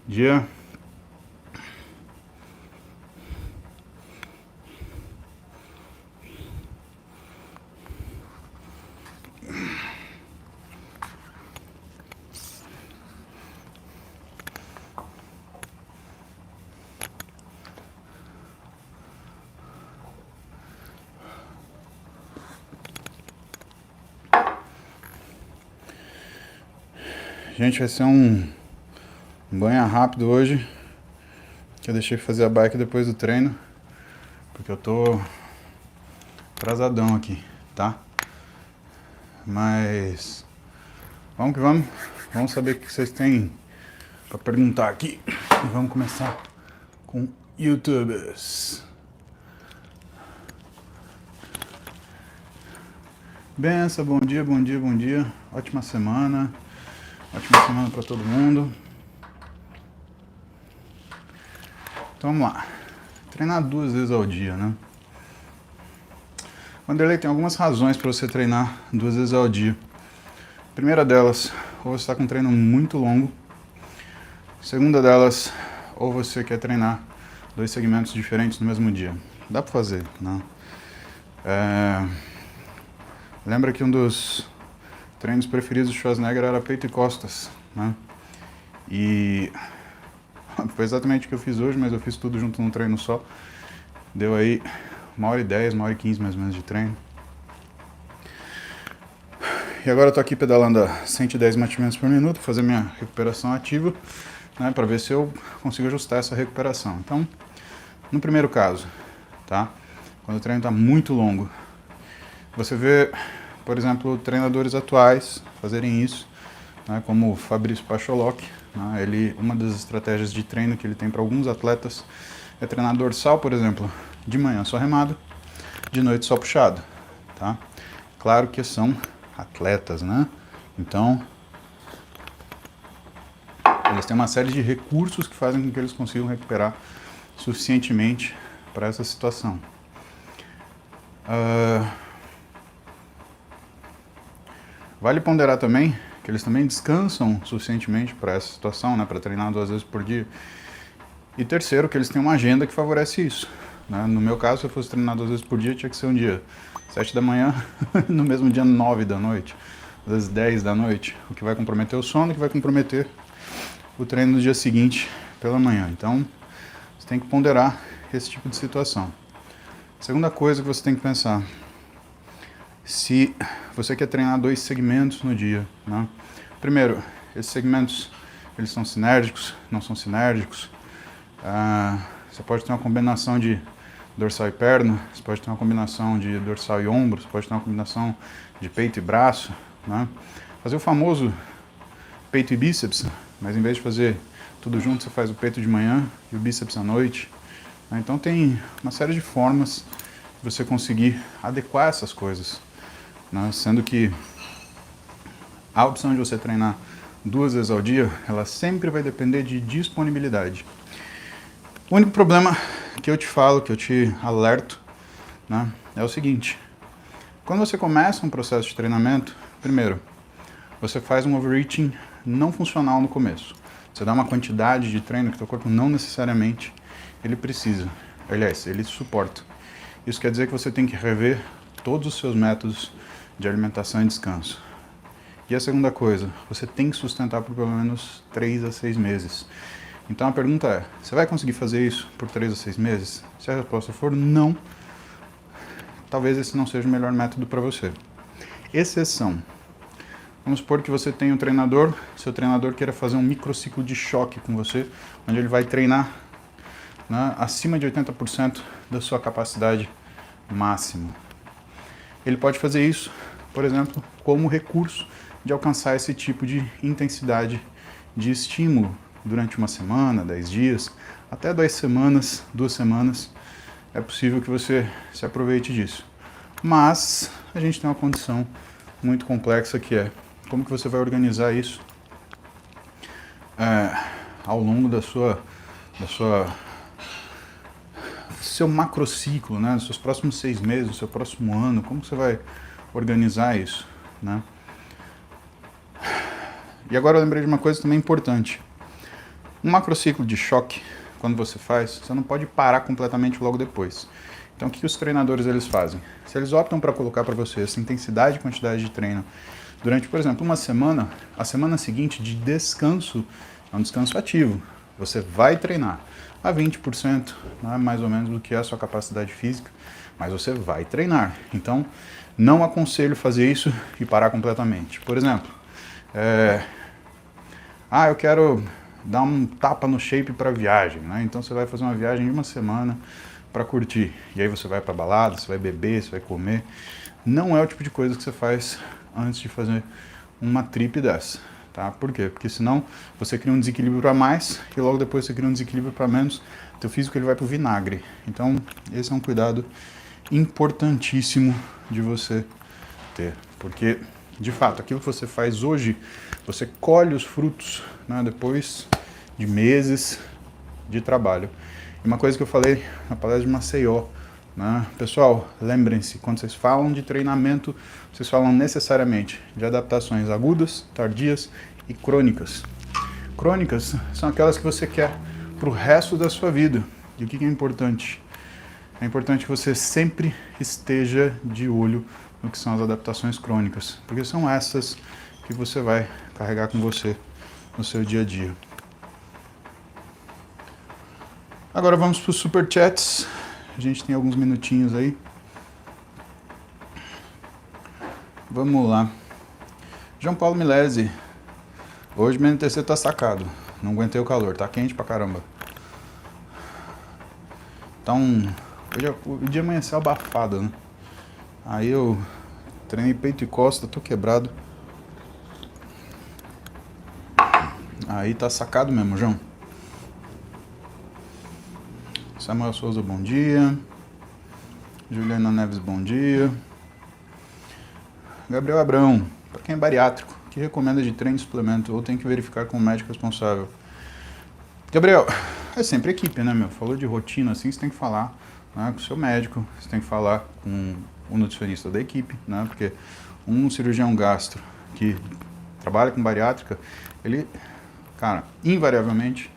Dia. Gente, vai ser um banho rápido hoje, que eu deixei fazer a bike depois do treino, porque eu tô atrasadão aqui, tá? Mas vamos que vamos, vamos saber o que vocês têm pra perguntar aqui. E vamos começar com YouTubers. Benção, bom dia, bom dia, bom dia. Ótima semana para todo mundo. Então vamos lá. Treinar 2 vezes ao dia, né? Wanderlei, tem algumas razões para você treinar 2 vezes ao dia. A primeira delas, ou você está com um treino muito longo. A segunda delas, ou você quer treinar 2 segmentos diferentes no mesmo dia. Dá para fazer, né? Lembra que um dos treinos preferidos do Schwarzenegger era peito e costas, né? E foi exatamente o que eu fiz hoje, mas eu fiz tudo junto num treino só. Deu aí 1h10, 1h15 mais ou menos de treino. E agora eu tô aqui pedalando a 110 batimentos por minuto, fazer minha recuperação ativa, né, para ver se eu consigo ajustar essa recuperação. Então, no primeiro caso, tá? Quando o treino está muito longo, você vê, por exemplo, treinadores atuais fazerem isso, né, como o Fabrício Pacholok, né, uma das estratégias de treino que ele tem para alguns atletas é treinar dorsal, por exemplo, de manhã só remado, de noite só puxado, tá? Claro que são atletas, né? Então, eles têm uma série de recursos que fazem com que eles consigam recuperar suficientemente para essa situação. Vale ponderar também que eles também descansam suficientemente para essa situação, né, para treinar 2 vezes por dia. E terceiro, que eles têm uma agenda que favorece isso, né? No meu caso, se eu fosse treinar 2 vezes por dia, tinha que ser um dia 7 da manhã, no mesmo dia 9 da noite, às vezes 10 da noite, o que vai comprometer o sono, o que vai comprometer o treino no dia seguinte pela manhã. Então, você tem que ponderar esse tipo de situação. Segunda coisa que você tem que pensar, se você quer treinar 2 segmentos no dia, né? Primeiro, esses segmentos, eles são sinérgicos, não são sinérgicos. Você pode ter uma combinação de dorsal e perna, você pode ter uma combinação de dorsal e ombro, você pode ter uma combinação de peito e braço, né? Fazer o famoso peito e bíceps, mas em vez de fazer tudo junto, você faz o peito de manhã e o bíceps à noite, né? Então tem uma série de formas de você conseguir adequar essas coisas, né? Sendo que a opção de você treinar 2 vezes ao dia, ela sempre vai depender de disponibilidade. O único problema que eu te falo, que eu te alerto, né, é o seguinte: quando você começa um processo de treinamento, primeiro, você faz um overreaching não funcional no começo. Você dá uma quantidade de treino que o teu corpo não necessariamente ele precisa. Aliás, ele suporta. Isso quer dizer que você tem que rever todos os seus métodos de alimentação e descanso. E a segunda coisa, você tem que sustentar por pelo menos 3 a 6 meses. Então a pergunta é, você vai conseguir fazer isso por 3 a 6 meses? Se a resposta for não, talvez esse não seja o melhor método para você. Exceção. Vamos supor que você tem um treinador, seu treinador queira fazer um microciclo de choque com você, onde ele vai treinar, né, acima de 80% da sua capacidade máxima. Ele pode fazer isso, por exemplo, como recurso de alcançar esse tipo de intensidade de estímulo durante uma semana, 10 dias, até 2 semanas, 2 semanas, é possível que você se aproveite disso. Mas a gente tem uma condição muito complexa que é como que você vai organizar isso ao longo do seu macrociclo, né? Dos seus próximos 6 meses, do seu próximo ano, como que você vai organizar isso, né? E agora eu lembrei de uma coisa também importante. Um macrociclo de choque, quando você faz, você não pode parar completamente logo depois. Então o que os treinadores eles fazem? Se eles optam para colocar para você essa intensidade e quantidade de treino durante, por exemplo, uma semana, a semana seguinte de descanso é um descanso ativo. Você vai treinar a 20%, né, mais ou menos do que é a sua capacidade física, mas você vai treinar. Então, não aconselho fazer isso e parar completamente. Por exemplo, eu quero dar um tapa no shape para viagem, né? Então você vai fazer uma viagem de uma semana para curtir. E aí você vai para balada, você vai beber, você vai comer. Não é o tipo de coisa que você faz antes de fazer uma trip dessa, tá? Por quê? Porque senão você cria um desequilíbrio para mais e logo depois você cria um desequilíbrio para menos. Teu físico ele vai pro vinagre. Então esse é um cuidado importantíssimo de você ter, porque de fato aquilo que você faz hoje, você colhe os frutos, né, depois de meses de trabalho. E uma coisa que eu falei na palestra de Maceió, né, pessoal, lembrem-se, quando vocês falam de treinamento, vocês falam necessariamente de adaptações agudas, tardias e crônicas. Crônicas são aquelas que você quer para o resto da sua vida. E o que é importante? É importante que você sempre esteja de olho no que são as adaptações crônicas, porque são essas que você vai carregar com você no seu dia a dia. Agora vamos para os superchats. A gente tem alguns minutinhos aí. Vamos lá. João Paulo Milese. Hoje meu NTC tá sacado. Não aguentei o calor, tá quente pra caramba. Então, o dia amanheceu abafado, né? Aí eu treinei peito e costa, tô quebrado. Aí tá sacado mesmo, João. Samuel Souza, bom dia. Juliana Neves, bom dia. Gabriel Abrão, para quem é bariátrico, que recomenda de treino e suplemento ou tem que verificar com o médico responsável? Gabriel, é sempre equipe, né, meu? Falou de rotina assim, você tem que falar, né, com o seu médico, você tem que falar com o nutricionista da equipe, né? Porque um cirurgião gastro que trabalha com bariátrica, ele, cara, invariavelmente,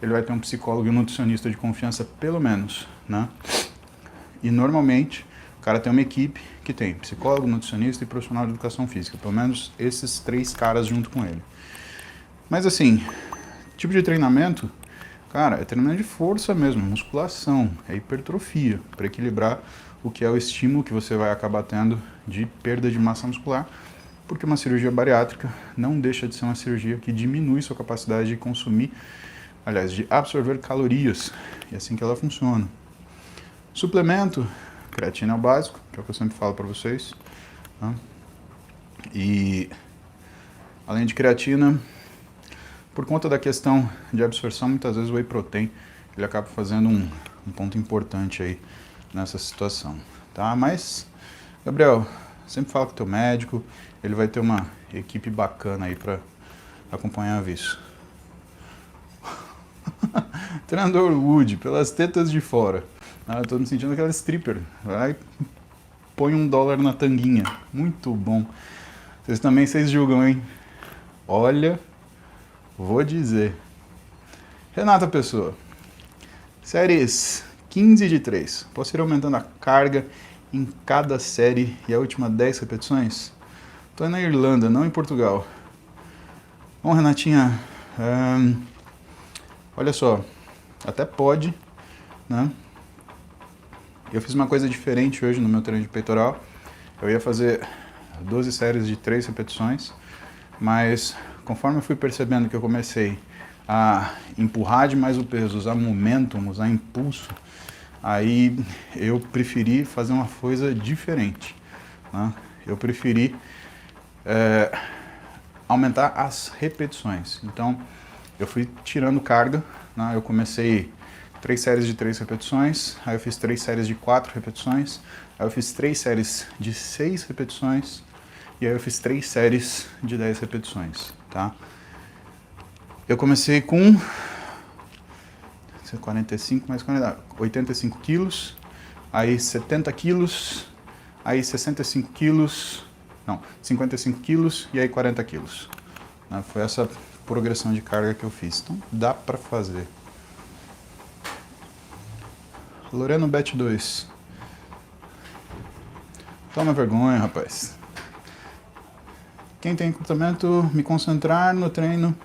ele vai ter um psicólogo e um nutricionista de confiança, pelo menos, né? E normalmente o cara tem uma equipe que tem psicólogo, nutricionista e profissional de educação física, pelo menos esses 3 caras junto com ele. Mas assim, tipo de treinamento, cara, é treinamento de força mesmo, musculação, é hipertrofia, para equilibrar o que é o estímulo que você vai acabar tendo de perda de massa muscular, porque uma cirurgia bariátrica não deixa de ser uma cirurgia que diminui sua capacidade de consumir, aliás, de absorver calorias, e é assim que ela funciona. Suplemento, creatina é o básico, que é o que eu sempre falo para vocês, tá? E além de creatina, por conta da questão de absorção, muitas vezes o whey protein ele acaba fazendo um ponto importante aí nessa situação, tá? Mas, Gabriel, sempre fala com o teu médico, ele vai ter uma equipe bacana aí para acompanhar isso. Treinador Wood, pelas tetas de fora. Eu tô me sentindo aquela stripper. Vai, põe $1 na tanguinha. Muito bom. Vocês julgam, hein? Olha, vou dizer. Renata Pessoa. Séries 15 de 3. Posso ir aumentando a carga em cada série e a última 10 repetições? Tô na Irlanda, não em Portugal. Bom, Renatinha, olha só, até pode, né? Eu fiz uma coisa diferente hoje no meu treino de peitoral. Eu ia fazer 12 séries de 3 repetições, mas conforme eu fui percebendo que eu comecei a empurrar demais o peso, usar momentum, usar impulso, aí eu preferi fazer uma coisa diferente, né? Eu preferi aumentar as repetições. Então, eu fui tirando carga, né? Eu comecei 3 séries de 3 repetições, aí eu fiz 3 séries de 4 repetições, aí eu fiz 3 séries de 6 repetições, e aí eu fiz 3 séries de 10 repetições, tá? Eu comecei com 45 mais 40, 85 quilos, aí 70 quilos, aí 65 quilos, não, 55 quilos e aí 40 quilos. Foi essa progressão de carga que eu fiz. Então dá para fazer. Loreno Bet 2. Toma vergonha, rapaz. Quem tem encurtamento, me concentrar no treino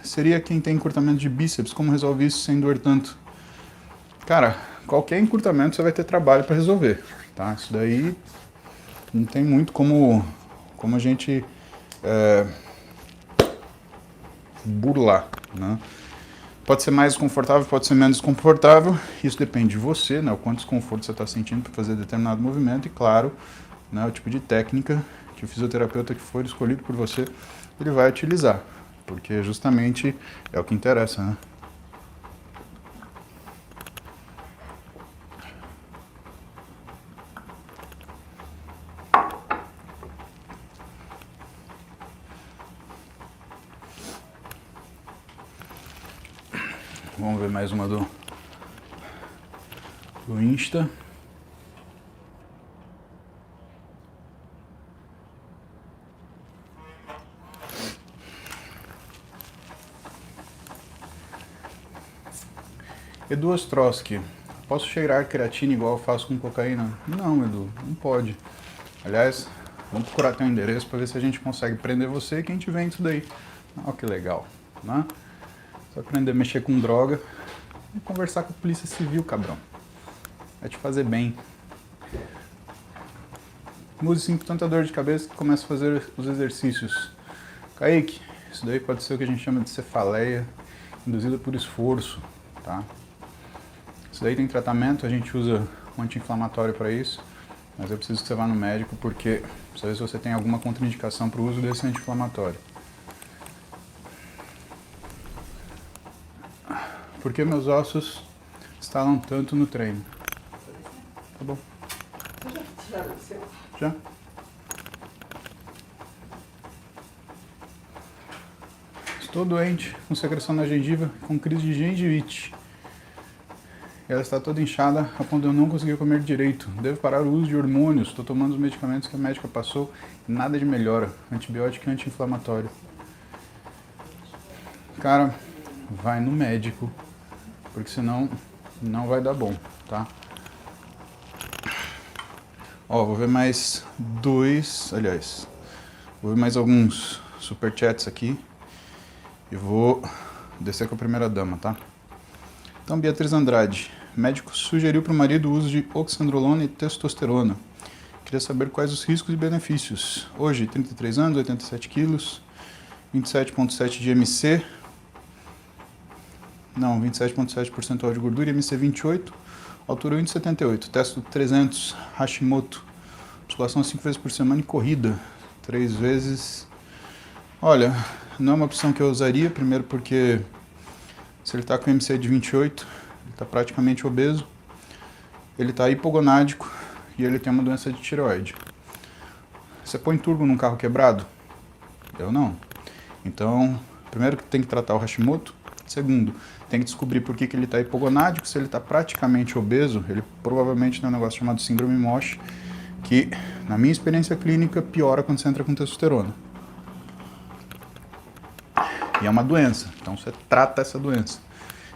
seria quem tem encurtamento de bíceps. Como resolve isso sem doer tanto? Cara, qualquer encurtamento você vai ter trabalho para resolver, tá? Isso daí não tem muito como a gente burlar, né? Pode ser mais confortável, pode ser menos confortável, isso depende de você, né? O quanto desconforto você está sentindo para fazer determinado movimento e, claro, né, o tipo de técnica que o fisioterapeuta que for escolhido por você, ele vai utilizar, porque justamente é o que interessa, né? Vamos ver mais uma do Insta. Edu Ostrowski, posso cheirar creatina igual eu faço com cocaína? Não, Edu, não pode. Aliás, vamos procurar teu endereço para ver se a gente consegue prender você e quem te vende isso daí. Olha que legal, né? Só aprender a mexer com droga e conversar com a polícia civil, cabrão. Vai te fazer bem. Mude 5 tanta dor de cabeça que começa a fazer os exercícios. Kaique, isso daí pode ser o que a gente chama de cefaleia induzida por esforço, tá? Isso daí tem tratamento, a gente usa um anti-inflamatório para isso, mas eu preciso que você vá no médico porque precisa ver se você tem alguma contraindicação para o uso desse anti-inflamatório. Por que meus ossos estalam tanto no treino? Tá bom. Já? Estou doente, com secreção na gengiva, com crise de gengivite. Ela está toda inchada a ponto de eu não conseguir comer direito. Devo parar o uso de hormônios. Estou tomando os medicamentos que a médica passou e nada de melhora. Antibiótico e anti-inflamatório. Cara, vai no médico, porque senão não vai dar bom, tá? Ó, vou ver mais vou ver mais alguns superchats aqui e vou descer com a primeira dama, tá? Então, Beatriz Andrade, médico sugeriu para o marido o uso de oxandrolona e testosterona. Queria saber quais os riscos e benefícios. Hoje, 33 anos, 87 quilos, 27,7 de MC, não, 27,7% de gordura, MC 28, altura 1,78, testo 300, Hashimoto, musculação 5 vezes por semana e corrida 3 vezes. Olha, não é uma opção que eu usaria, primeiro porque se ele está com MC de 28, ele está praticamente obeso, ele está hipogonádico e ele tem uma doença de tireoide. Você põe turbo num carro quebrado? Eu não. Então, primeiro que tem que tratar o Hashimoto, segundo, tem que descobrir por que ele está hipogonádico. Se ele está praticamente obeso, ele provavelmente tem um negócio chamado síndrome MOSH, que, na minha experiência clínica, piora quando você entra com testosterona. E é uma doença, então você trata essa doença.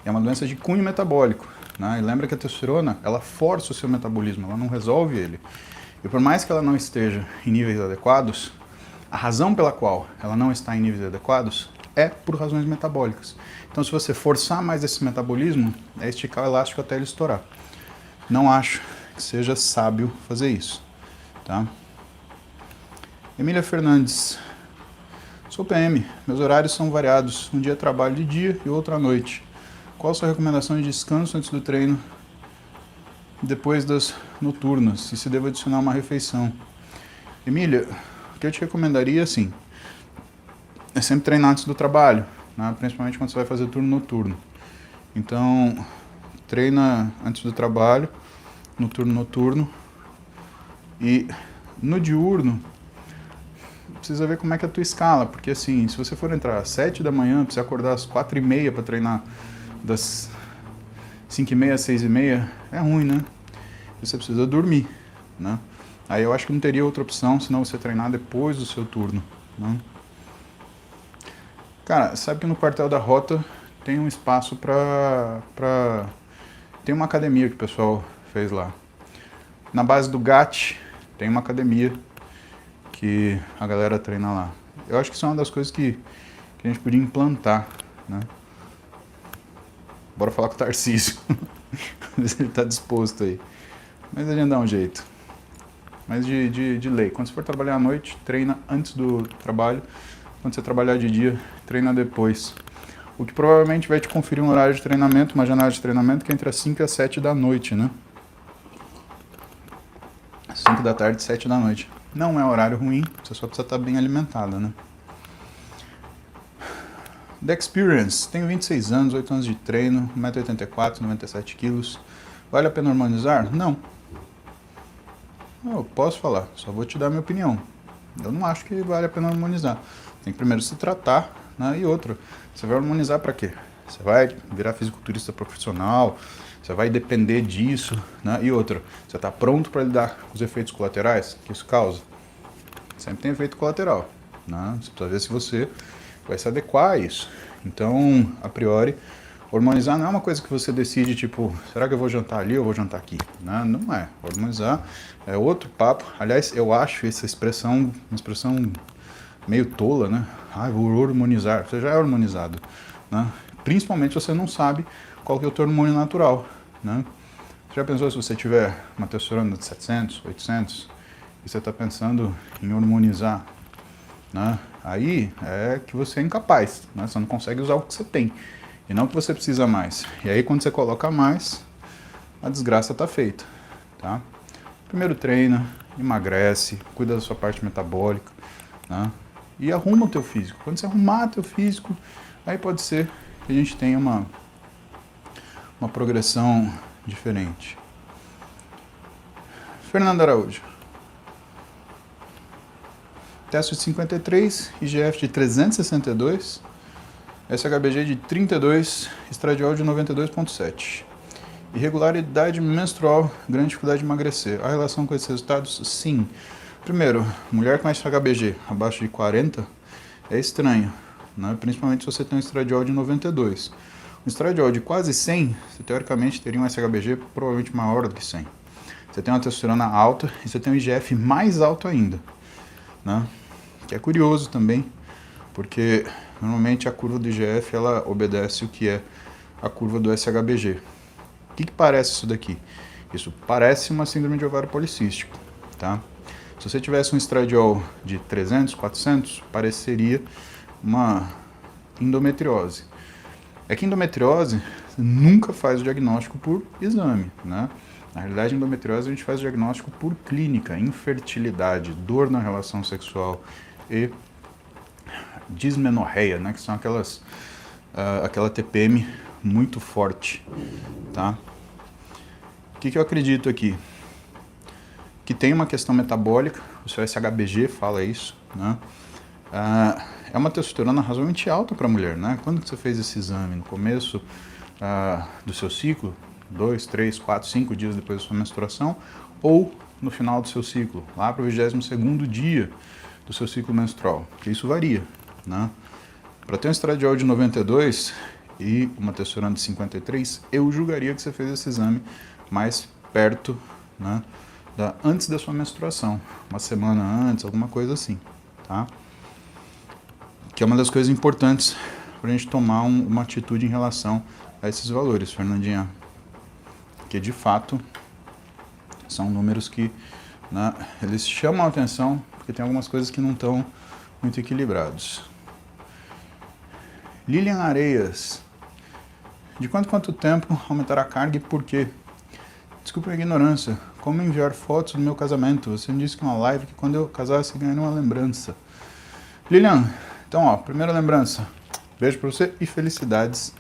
É uma doença de cunho metabólico, né? E lembra que a testosterona, ela força o seu metabolismo, ela não resolve ele. E por mais que ela não esteja em níveis adequados, a razão pela qual ela não está em níveis adequados é por razões metabólicas. Então, se você forçar mais esse metabolismo, é esticar o elástico até ele estourar. Não acho que seja sábio fazer isso, tá? Emília Fernandes. Sou PM, meus horários são variados. Um dia trabalho de dia e outro à noite. Qual a sua recomendação de descanso antes do treino, depois das noturnas? E se devo adicionar uma refeição? Emília, o que eu te recomendaria, assim, é sempre treinar antes do trabalho, né? Principalmente quando você vai fazer turno noturno. Então, treina antes do trabalho, no turno noturno. E no diurno, precisa ver como é que é a tua escala, porque assim, se você for entrar às 7 da manhã, precisa acordar às 4h30 para treinar das 5h30 às 6h30, é ruim, né? Você precisa dormir, né? Aí eu acho que não teria outra opção senão você treinar depois do seu turno, né? Cara, sabe que no quartel da Rota tem um espaço tem uma academia que o pessoal fez lá. Na base do GAT tem uma academia que a galera treina lá. Eu acho que isso é uma das coisas que a gente podia implantar, né? Bora falar com o Tarcísio. Ver se ele tá disposto aí. Mas a gente dá um jeito. Mas de lei. Quando você for trabalhar à noite, treina antes do trabalho. Quando você trabalhar de dia, treina depois. O que provavelmente vai te conferir um horário de treinamento, uma janela de treinamento que é entre as 5 e as 7 da noite, né? 5 da tarde, 7 da noite. Não é horário ruim, você só precisa estar bem alimentada, né? The Experience, tenho 26 anos, 8 anos de treino, 1,84 m, 97 kg. Vale a pena hormonizar? Não. Eu posso falar, só vou te dar a minha opinião. Eu não acho que vale a pena hormonizar. Tem que primeiro se tratar, né? E outro, você vai hormonizar para quê? Você vai virar fisiculturista profissional, você vai depender disso, né? E outra, você está pronto para lidar com os efeitos colaterais que isso causa? Sempre tem efeito colateral, né? Você precisa ver se você vai se adequar a isso. Então, a priori, hormonizar não é uma coisa que você decide, tipo, será que eu vou jantar ali ou vou jantar aqui? Não é. Hormonizar é outro papo. Aliás, eu acho essa expressão uma expressão meio tola, né? Ah, vou hormonizar. Você já é hormonizado, né? Principalmente se você não sabe qual que é o teu hormônio natural, né? Você já pensou se você tiver uma testosterona de 700, 800 e você está pensando em hormonizar, né? Aí é que você é incapaz, né? Você não consegue usar o que você tem e não o que você precisa mais. E aí quando você coloca mais, a desgraça está feita, tá? Primeiro treina, emagrece, cuida da sua parte metabólica, né? E arruma o teu físico. Quando você arrumar o teu físico, aí pode ser que a gente tenha uma progressão diferente. Fernando Araújo. Teste de 53, IGF de 362, SHBG de 32, estradiol de 92,7. Irregularidade menstrual, grande dificuldade de emagrecer. A relação com esses resultados? Sim. Primeiro, mulher com SHBG abaixo de 40 é estranho, né? Principalmente se você tem um estradiol de 92. Um estradiol de quase 100, você teoricamente teria um SHBG provavelmente maior do que 100. Você tem uma testosterona alta e você tem um IGF mais alto ainda, né? Que é curioso também, porque normalmente a curva do IGF ela obedece o que é a curva do SHBG. O que parece isso daqui? Isso parece uma síndrome de ovário policístico, tá? Se você tivesse um estradiol de 300, 400, pareceria uma endometriose. É que endometriose nunca faz o diagnóstico por exame, né? Na realidade, endometriose a gente faz o diagnóstico por clínica, infertilidade, dor na relação sexual e dismenorreia, né? Que são aquela TPM muito forte, tá? O que eu acredito aqui? Que tem uma questão metabólica, o seu SHBG fala isso, né? É uma testosterona razoavelmente alta para a mulher, né? Quando que você fez esse exame? No começo do seu ciclo? 2, 3, 4, 5 dias depois da sua menstruação? Ou no final do seu ciclo? Lá para o 22º dia do seu ciclo menstrual? Porque isso varia, né? Para ter um estradiol de 92 e uma testosterona de 53, eu julgaria que você fez esse exame mais perto, né? Antes da sua menstruação, uma semana antes, alguma coisa assim, tá? Que é uma das coisas importantes para a gente tomar uma atitude em relação a esses valores, Fernandinha. Que de fato são números que, né, eles chamam a atenção porque tem algumas coisas que não estão muito equilibrados. Lilian Areias. De quanto tempo aumentar a carga e por quê? Desculpa a ignorância. Como enviar fotos do meu casamento? Você me disse que uma live que quando eu casasse ganharia uma lembrança. Lilian, então ó, primeira lembrança. Beijo pra você e felicidades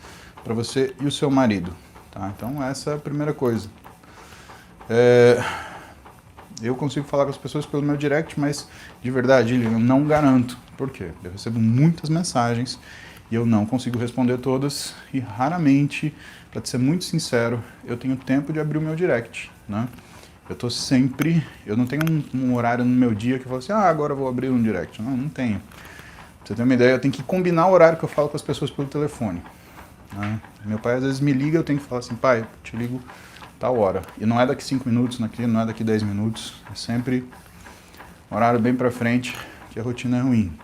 pra você e o seu marido. Tá? Então essa é a primeira coisa. Eu consigo falar com as pessoas pelo meu direct, mas de verdade, Lilian, eu não garanto. Por quê? Eu recebo muitas mensagens e eu não consigo responder todas e raramente, para ser muito sincero, eu tenho tempo de abrir o meu direct, né? Eu não tenho um horário no meu dia que eu falo assim, agora eu vou abrir um direct. Não tenho. você tem uma ideia, eu tenho que combinar o horário que eu falo com as pessoas pelo telefone. Né? Meu pai às vezes me liga, eu tenho que falar assim, pai, te ligo tal hora. E não é daqui 5 minutos, não é daqui 10 minutos, é sempre horário bem pra frente, que a rotina é ruim.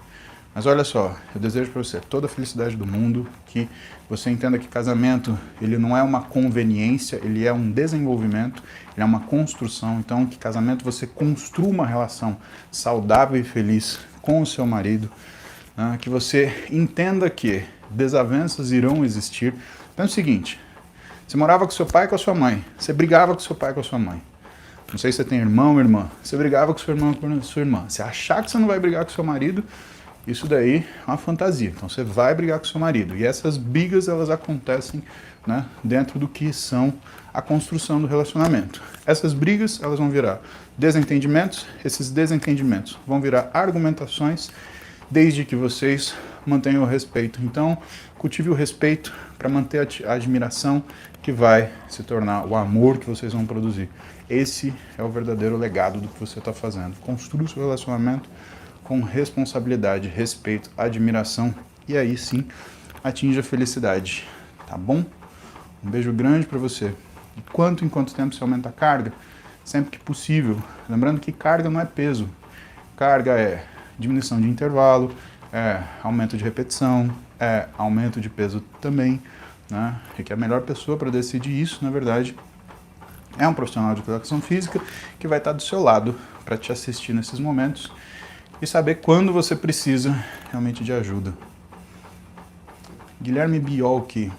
Mas olha só, eu desejo para você toda a felicidade do mundo, que você entenda que casamento, ele não é uma conveniência, ele é um desenvolvimento, ele é uma construção. Então, que casamento você construa uma relação saudável e feliz com o seu marido, né? Que você entenda que desavenças irão existir. Então é o seguinte, você morava com seu pai e com a sua mãe, você brigava com seu pai e com a sua mãe. Não sei se você tem irmão ou irmã, você brigava com seu irmão ou com sua irmã. Você achar que você não vai brigar com seu marido, isso daí é uma fantasia. Então você vai brigar com seu marido. E essas brigas, elas acontecem, né, dentro do que são a construção do relacionamento. Essas brigas, elas vão virar desentendimentos. Esses desentendimentos vão virar argumentações, desde que vocês mantenham o respeito. Então, cultive o respeito para manter a admiração, que vai se tornar o amor que vocês vão produzir. Esse é o verdadeiro legado do que você está fazendo. Construa o seu relacionamento com responsabilidade, respeito, admiração, e aí sim atinja a felicidade, tá bom? Um beijo grande para você. Em quanto tempo você aumenta a carga? Sempre que possível. Lembrando que carga não é peso. Carga é diminuição de intervalo, é aumento de repetição, é aumento de peso também, né? E que a melhor pessoa para decidir isso, na verdade, é um profissional de educação física que vai estar do seu lado para te assistir nesses momentos e saber quando você precisa realmente de ajuda. Guilherme Biolchi.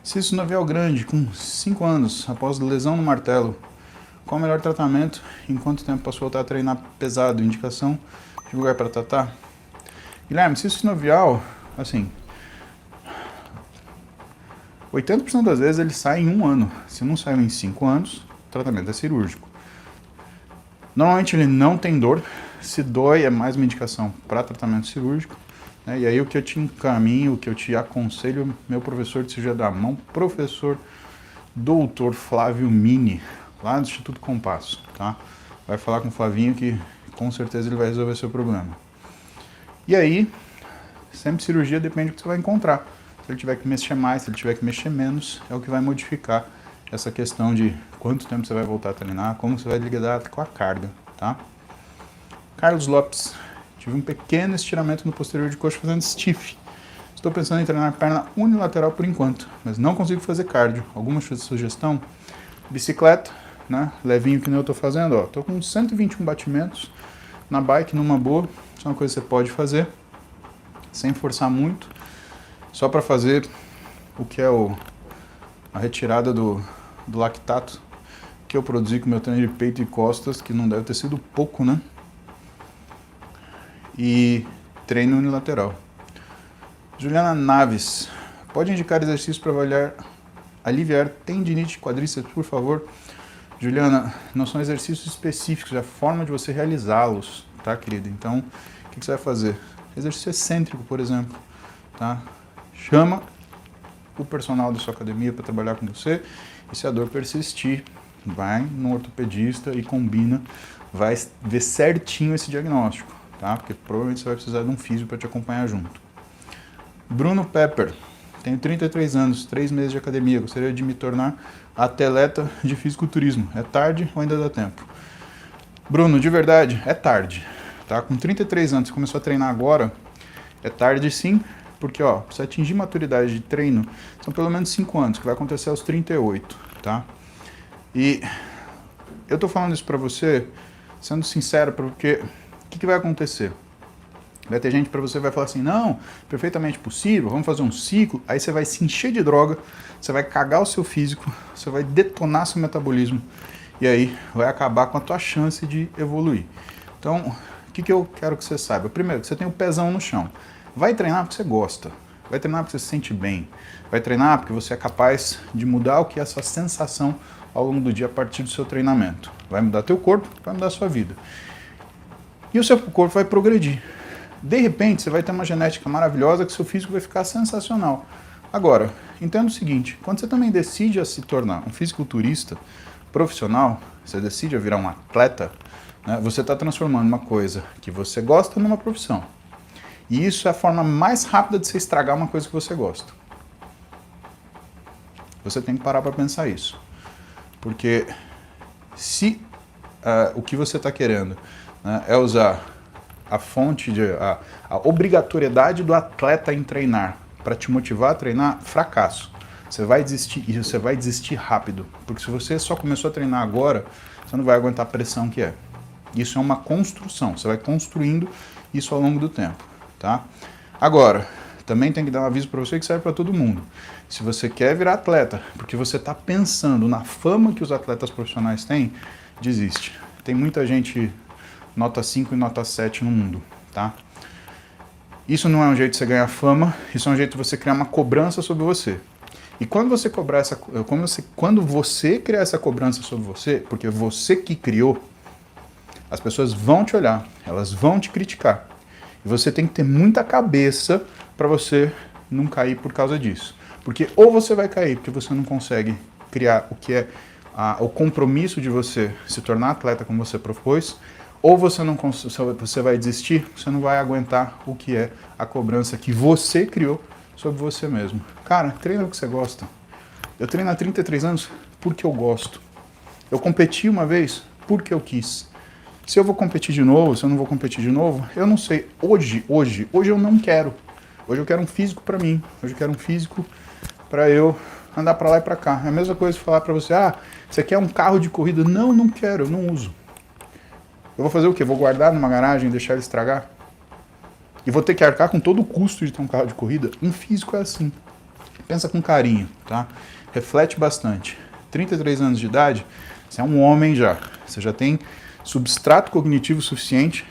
Cisto sinovial grande, com 5 anos, após lesão no martelo. Qual o melhor tratamento? Em quanto tempo posso voltar a treinar pesado? Indicação de lugar para tratar? Guilherme, cisto sinovial, assim, 80% das vezes ele sai em 1 ano. Se não saiu em 5 anos, o tratamento é cirúrgico. Normalmente ele não tem dor. Se dói, é mais uma indicação para tratamento cirúrgico. Né? E aí o que eu te encaminho, o que eu te aconselho, meu professor de cirurgia da mão, professor Dr. Flávio Mini, lá do Instituto Compasso. Tá? Vai falar com o Flavinho que com certeza ele vai resolver seu problema. E aí, sempre cirurgia depende do que você vai encontrar. Se ele tiver que mexer mais, se ele tiver que mexer menos, é o que vai modificar essa questão de quanto tempo você vai voltar a treinar, como você vai lidar com a carga, tá? Carlos Lopes, tive um pequeno estiramento no posterior de coxa fazendo stiff. Estou pensando em treinar perna unilateral por enquanto, mas não consigo fazer cardio. Alguma sugestão? Bicicleta, né? Levinho que nem eu estou fazendo, ó. Estou com 121 batimentos na bike, numa boa. Isso é uma coisa que você pode fazer, sem forçar muito, só para fazer o que é a retirada do lactato que eu produzi com o meu treino de peito e costas, que não deve ter sido pouco, né? E treino unilateral. Juliana Naves, pode indicar exercícios para aliviar tendinite de quadríceps, por favor? Juliana, não são exercícios específicos, é a forma de você realizá-los, tá, querida? Então, o que você vai fazer? Exercício excêntrico, por exemplo, tá? Chama o personal da sua academia para trabalhar com você, e se a dor persistir, vai no ortopedista e combina, vai ver certinho esse diagnóstico, tá? Porque provavelmente você vai precisar de um físio para te acompanhar junto. Bruno Pepper, tenho 33 anos, 3 meses de academia, gostaria de me tornar atleta de fisiculturismo. É tarde ou ainda dá tempo? Bruno, de verdade, é tarde, tá? Com 33 anos, você começou a treinar agora, é tarde sim, porque, ó, pra você atingir maturidade de treino, são pelo menos 5 anos, que vai acontecer aos 38, tá? E eu tô falando isso pra você, sendo sincero, porque o que vai acontecer? Vai ter gente pra você que vai falar assim, não, perfeitamente possível, vamos fazer um ciclo, aí você vai se encher de droga, você vai cagar o seu físico, você vai detonar seu metabolismo, e aí vai acabar com a tua chance de evoluir. Então, o que eu quero que você saiba? Primeiro, que você tem o pezão no chão. Vai treinar porque você gosta, vai treinar porque você se sente bem, vai treinar porque você é capaz de mudar o que é essa sensação ao longo do dia a partir do seu treinamento. Vai mudar teu corpo, vai mudar a sua vida. E o seu corpo vai progredir. De repente, você vai ter uma genética maravilhosa que seu físico vai ficar sensacional. Agora, entenda o seguinte, quando você também decide a se tornar um fisiculturista profissional, você decide a virar um atleta, né, você está transformando uma coisa que você gosta numa profissão. E isso é a forma mais rápida de você estragar uma coisa que você gosta. Você tem que parar para pensar isso. Porque se o que você está querendo, né, é usar a fonte, a obrigatoriedade do atleta em treinar para te motivar a treinar, fracasso. Você vai desistir, e você vai desistir rápido. Porque se você só começou a treinar agora, você não vai aguentar a pressão que é. Isso é uma construção, você vai construindo isso ao longo do tempo, tá? Agora, também tem que dar um aviso para você que serve para todo mundo. Se você quer virar atleta, porque você está pensando na fama que os atletas profissionais têm, desiste. Tem muita gente nota 5 e nota 7 no mundo, tá? Isso não é um jeito de você ganhar fama, isso é um jeito de você criar uma cobrança sobre você. E quando você cobrar quando você criar essa cobrança sobre você, porque você que criou, as pessoas vão te olhar, elas vão te criticar. E você tem que ter muita cabeça para você não cair por causa disso. Porque ou você vai cair porque você não consegue criar o que é o compromisso de você se tornar atleta como você propôs, ou você vai desistir, você não vai aguentar o que é a cobrança que você criou sobre você mesmo. Cara, treina o que você gosta. Eu treino há 33 anos porque eu gosto. Eu competi uma vez porque eu quis. Se eu vou competir de novo, se eu não vou competir de novo, eu não sei. Hoje eu não quero. Hoje eu quero um físico para mim. Hoje eu quero um físico para eu andar para lá e para cá. É a mesma coisa falar para você, você quer um carro de corrida? Não, não quero, eu não uso. Eu vou fazer o quê? Vou guardar numa garagem e deixar ele estragar? E vou ter que arcar com todo o custo de ter um carro de corrida? Um físico é assim. Pensa com carinho, tá? Reflete bastante. 33 anos de idade, você é um homem já. Você já tem substrato cognitivo suficiente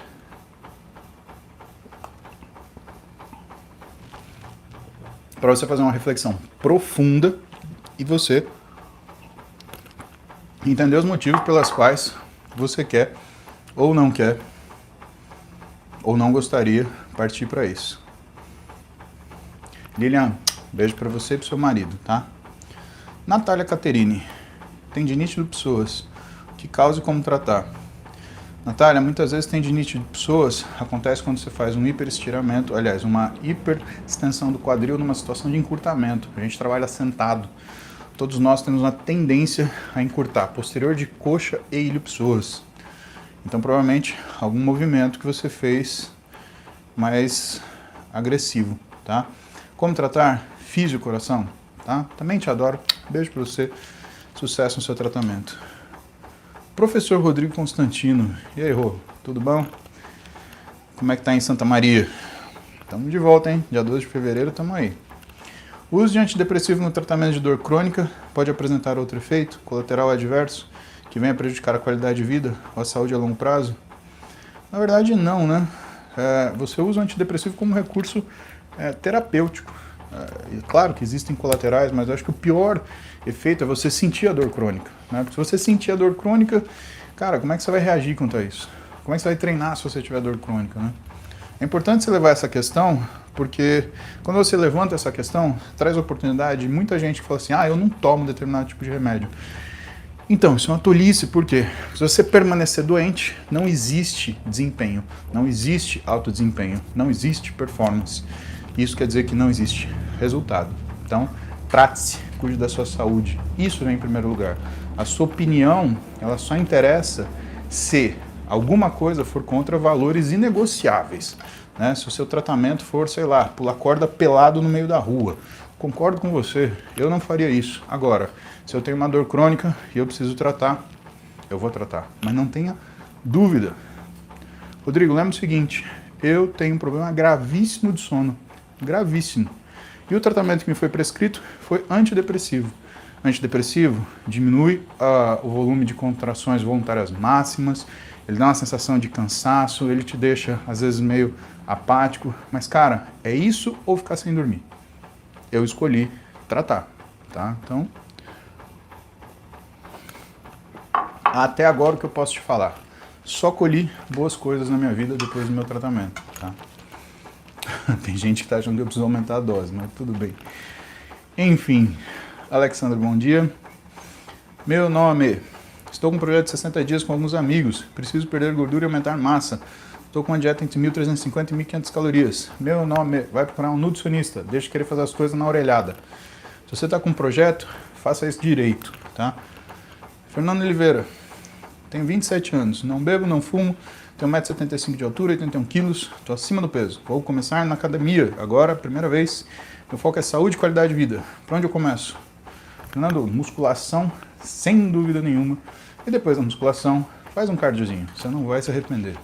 para você fazer uma reflexão profunda e você entender os motivos pelos quais você quer ou não gostaria partir para isso. Lilian, beijo para você e para seu marido, tá? Natália Caterini, tendinite do psoas, que causa e como tratar? Natália, muitas vezes tendinite de psoas acontece quando você faz um hiperestiramento, aliás, uma hiperextensão do quadril numa situação de encurtamento. A gente trabalha sentado. Todos nós temos uma tendência a encurtar posterior de coxa e ilho-psoas. Então, provavelmente, algum movimento que você fez mais agressivo, tá? Como tratar? Físio coração, tá? Também te adoro. Beijo pra você. Sucesso no seu tratamento. Professor Rodrigo Constantino. E aí, Rô? Tudo bom? Como é que tá em Santa Maria? Estamos de volta, hein? Dia 12 de fevereiro, estamos aí. O uso de antidepressivo no tratamento de dor crônica pode apresentar outro efeito colateral adverso que venha prejudicar a qualidade de vida ou a saúde a longo prazo? Na verdade, não, né? Você usa o antidepressivo como recurso terapêutico. Claro que existem colaterais, mas eu acho que o pior efeito é você sentir a dor crônica, né? Porque se você sentir a dor crônica, cara, como é que você vai reagir quanto a isso? Como é que você vai treinar se você tiver dor crônica, né? É importante você levar essa questão, porque quando você levanta essa questão, traz oportunidade. Muita gente que fala assim, eu não tomo determinado tipo de remédio. Então, isso é uma tolice, por quê? Se você permanecer doente, não existe desempenho, não existe alto desempenho, não existe performance. Isso quer dizer que não existe resultado. Então, trate-se, cuide da sua saúde. Isso vem em primeiro lugar. A sua opinião, ela só interessa se alguma coisa for contra valores inegociáveis, né? Se o seu tratamento for, sei lá, pular corda pelado no meio da rua. Concordo com você, eu não faria isso. Agora, se eu tenho uma dor crônica e eu preciso tratar, eu vou tratar. Mas não tenha dúvida. Rodrigo, lembra o seguinte, eu tenho um problema gravíssimo de sono. Gravíssimo. E o tratamento que me foi prescrito foi antidepressivo. Antidepressivo diminui o volume de contrações voluntárias máximas, ele dá uma sensação de cansaço, ele te deixa, às vezes, meio apático. Mas, cara, é isso ou ficar sem dormir? Eu escolhi tratar, tá? Então, até agora o que eu posso te falar? Só colhi boas coisas na minha vida depois do meu tratamento, tá? Tem gente que tá achando que eu preciso aumentar a dose, mas tudo bem. Enfim, Alexandre, bom dia. Meu nome, estou com um projeto de 60 dias com alguns amigos. Preciso perder gordura e aumentar massa. estou com uma dieta entre 1.350 e 1.500 calorias. Meu nome vai procurar um nutricionista, deixa de querer fazer as coisas na orelhada. Se você está com um projeto, faça isso direito, tá? Fernando Oliveira, tenho 27 anos, não bebo, não fumo, tenho 1,75 m de altura, 81 kg, estou acima do peso. Vou começar na academia, agora, primeira vez. Meu foco é saúde e qualidade de vida. Por onde eu começo? Fernando, musculação, sem dúvida nenhuma. E depois da musculação, faz um cardiozinho, você não vai se arrepender.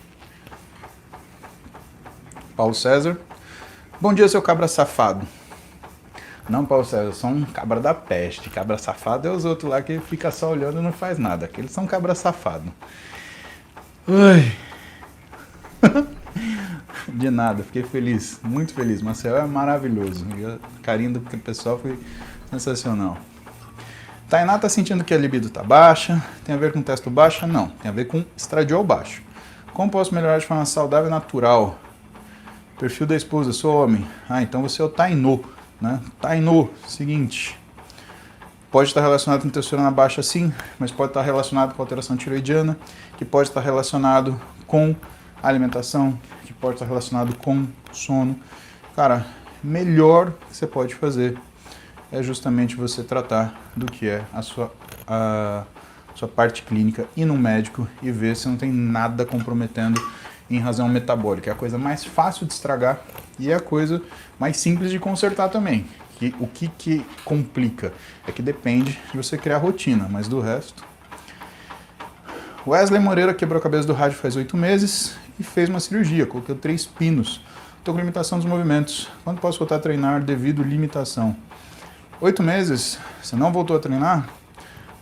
Paulo César, bom dia, seu cabra safado. Não, Paulo César, eu sou um cabra da peste. Cabra safado é os outros lá que fica só olhando e não faz nada. Aqueles são cabra safado. Ui. De nada, fiquei feliz, muito feliz. Maceió é maravilhoso. E o carinho do pessoal foi sensacional. Tainá tá sentindo que a libido tá baixa. Tem a ver com testo baixa? Não, tem a ver com estradiol baixo. Como posso melhorar de forma saudável e natural? Perfil da esposa, sou homem. Ah, então você é o Tainô, né? Tainô, seguinte. Pode estar relacionado com testosterona baixa sim, mas pode estar relacionado com alteração tiroidiana, que pode estar relacionado com alimentação, que pode estar relacionado com sono. Cara, melhor que você pode fazer é justamente você tratar do que é a sua parte clínica, ir no médico e ver se não tem nada comprometendo em razão metabólica. É a coisa mais fácil de estragar e é a coisa mais simples de consertar também. O que complica é que depende de você criar rotina, mas do resto... Wesley Moreira quebrou a cabeça do rádio faz 8 meses e fez uma cirurgia, colocou 3 pinos. Estou com limitação dos movimentos. Quando posso voltar a treinar devido à limitação? 8 meses, você não voltou a treinar?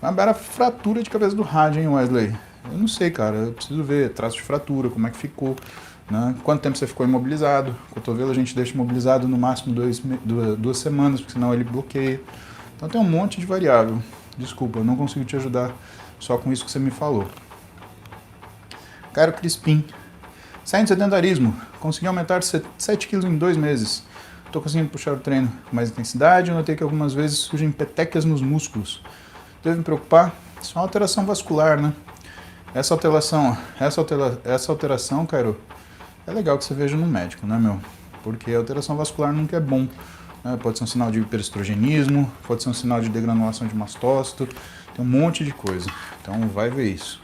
Uma bela fratura de cabeça do rádio, hein, Wesley? Eu não sei, cara, eu preciso ver traço de fratura, como é que ficou, né? Quanto tempo você ficou imobilizado? O cotovelo a gente deixa imobilizado no máximo 2 semanas, porque senão ele bloqueia. Então tem um monte de variável. Desculpa, eu não consigo te ajudar só com isso que você me falou. Cairo Crispim. Saindo do sedentarismo, consegui aumentar 7 kg em 2 meses. Estou conseguindo puxar o treino com mais intensidade. Eu notei que algumas vezes surgem petequias nos músculos. Deve me preocupar? Isso é uma alteração vascular, né? Essa alteração, Cairo, é legal que você veja no médico, né, meu? Porque a alteração vascular nunca é bom. Né? Pode ser um sinal de hiperestrogenismo, pode ser um sinal de degranulação de mastócito, tem um monte de coisa. Então vai ver isso.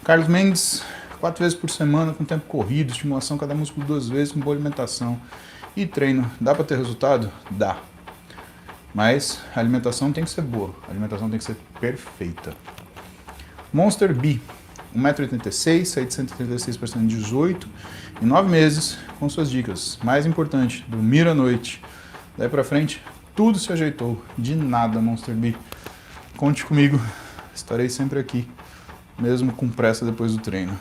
Carlos Mendes, 4 vezes por semana com tempo corrido, estimulação cada músculo 2 vezes, com boa alimentação e treino. Dá para ter resultado? Dá. Mas a alimentação tem que ser boa, a alimentação tem que ser perfeita. Monster B, 1,86 m, saí de 136 para 118 em 9 meses com suas dicas. Mais importante, dormir à noite. Daí pra frente, tudo se ajeitou. De nada, Monster B. Conte comigo, estarei sempre aqui, mesmo com pressa depois do treino.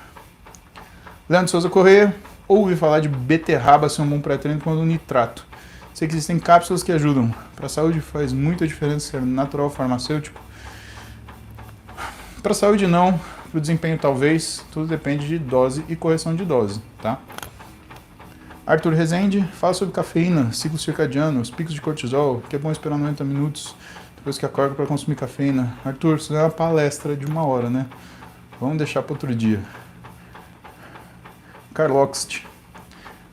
Leandro Souza Corrêa, ouvi falar de beterraba ser um bom pré-treino quando nitrato. Sei que existem cápsulas que ajudam. Para a saúde faz muita diferença ser natural farmacêutico. Para a saúde não, para o desempenho talvez, tudo depende de dose e correção de dose, tá? Arthur Rezende, fala sobre cafeína, ciclo circadiano, os picos de cortisol, que é bom esperar 90 minutos depois que acorda para consumir cafeína. Arthur, isso é uma palestra de 1 hora, né? Vamos deixar para outro dia. Carloxt,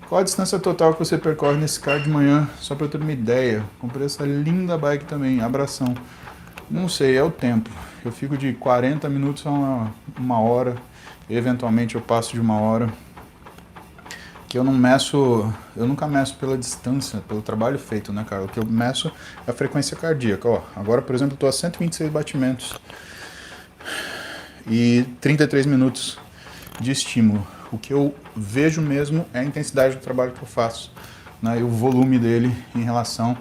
qual a distância total que você percorre nesse carro de manhã? Só para eu ter uma ideia. Comprei essa linda bike também, abração. Não sei, é o tempo. Eu fico de 40 minutos a uma hora. Eventualmente eu passo de 1 hora. Que eu nunca meço pela distância, pelo trabalho feito, né, cara? O que eu meço é a frequência cardíaca, ó. Agora, por exemplo, eu tô a 126 batimentos. E 33 minutos de estímulo. O que eu vejo mesmo é a intensidade do trabalho que eu faço, né, e o volume dele em relação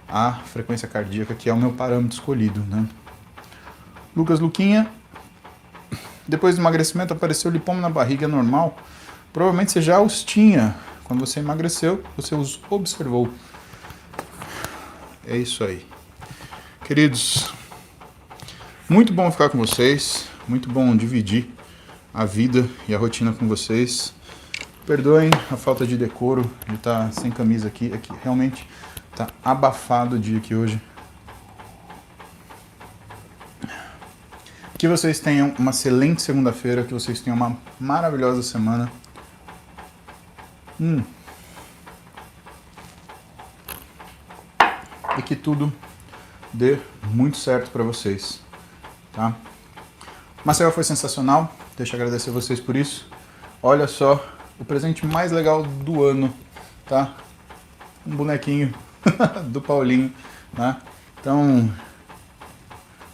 à frequência cardíaca, que é o meu parâmetro escolhido, né. Lucas Luquinha, depois do emagrecimento apareceu lipoma na barriga, é normal? Provavelmente você já os tinha. Quando você emagreceu, você os observou. É isso aí. Queridos, muito bom ficar com vocês, muito bom dividir a vida e a rotina com vocês. Perdoem a falta de decoro, de estar sem camisa aqui. Aqui realmente está abafado o dia aqui hoje. Que vocês tenham uma excelente segunda-feira, que vocês tenham uma maravilhosa semana. E que tudo dê muito certo para vocês, tá? Maceió foi sensacional, deixa eu agradecer vocês por isso. Olha só, o presente mais legal do ano, tá? Um bonequinho do Paulinho, né? Então,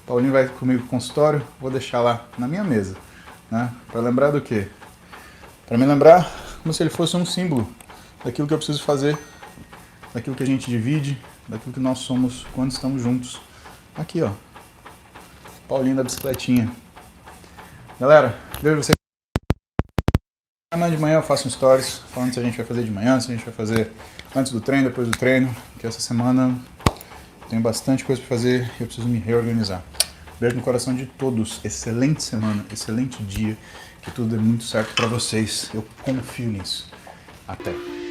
Paulinho vai comigo pro consultório, vou deixar lá na minha mesa, né? Para lembrar do quê? Para me lembrar como se ele fosse um símbolo daquilo que eu preciso fazer, daquilo que a gente divide, daquilo que nós somos quando estamos juntos. Aqui, ó, Paulinho da bicicletinha. Galera, vejo vocês. Amanhã de manhã eu faço um stories falando se a gente vai fazer de manhã, se a gente vai fazer antes do treino, depois do treino, que essa semana tenho bastante coisa para fazer e eu preciso me reorganizar. Beijo no coração de todos, excelente semana, excelente dia, que tudo dê muito certo para vocês, eu confio nisso. Até!